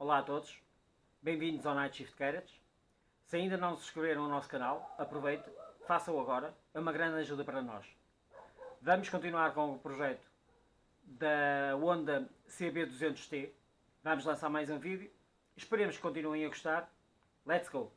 Olá a todos, bem-vindos ao Night Shift Carrots. Se ainda não se inscreveram no nosso canal, aproveitem, façam-o agora, é uma grande ajuda para nós. Vamos continuar com o projeto da Honda CB200T, vamos lançar mais um vídeo, esperemos que continuem a gostar. Let's go!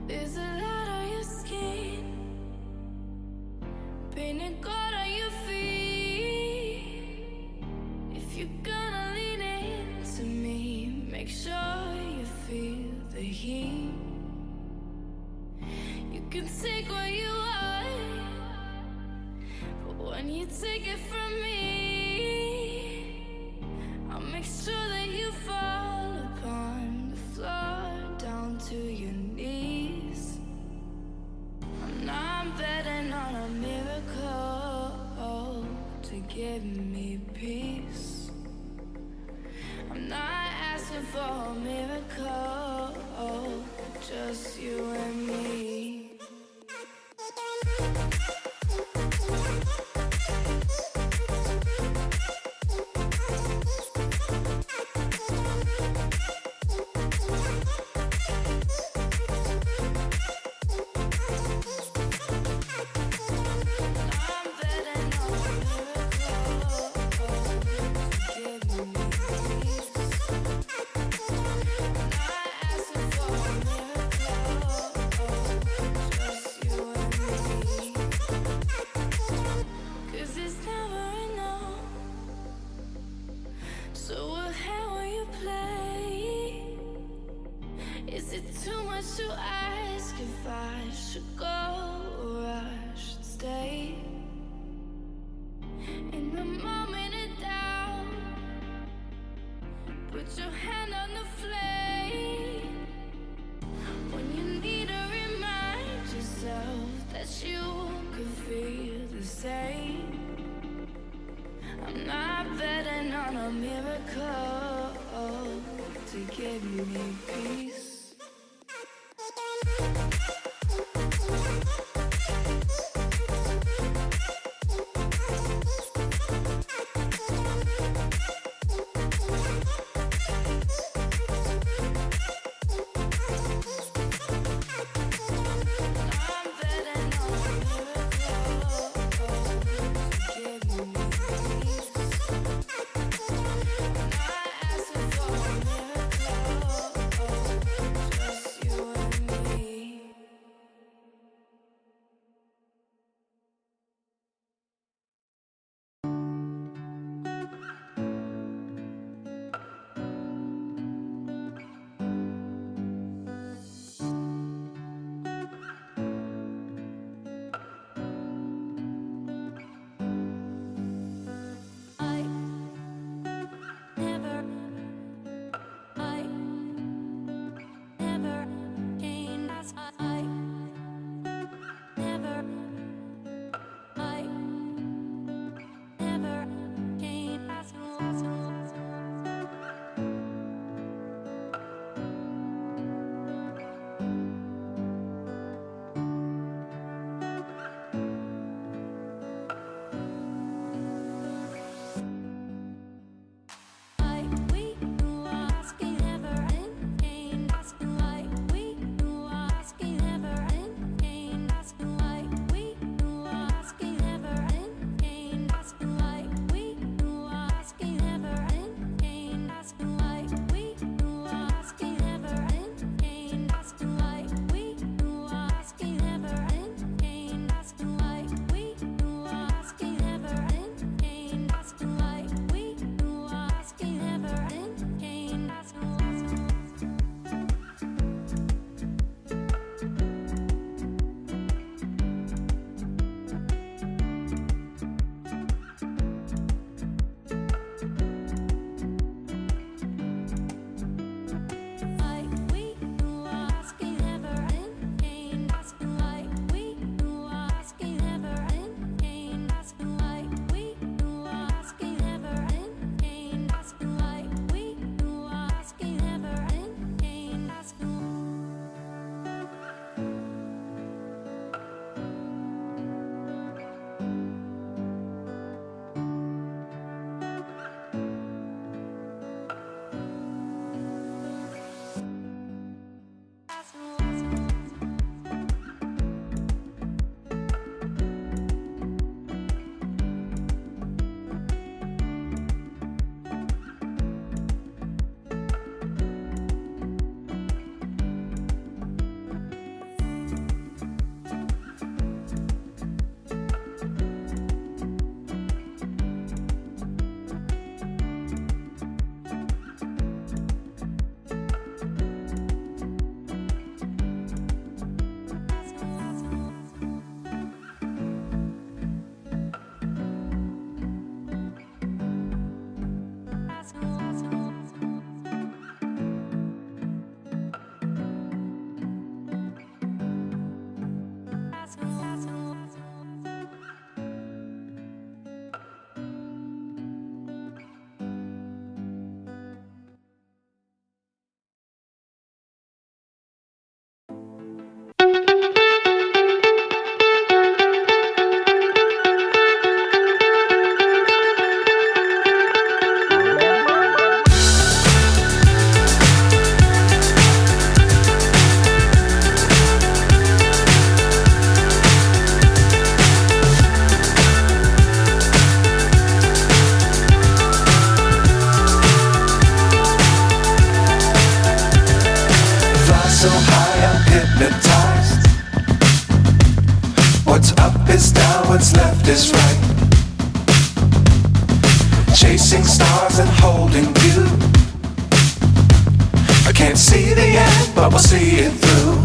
There's a lot on your skin, pain and God on your feet. If you're gonna lean into me, make sure you feel the heat. You can take what you want, but when you take it from me, I'll make sure that you fall upon the floor down to your knees. I'm betting on a miracle to give me peace. I'm not asking for a miracle, just you and me. Too much to ask if I should go or I should stay. In the moment of doubt, put your hand on the flame. When you need to remind yourself that you could feel the same. I'm not betting on a miracle to give me peace. what's left is right. Chasing stars and holding you. I can't see the end, but we'll see it through.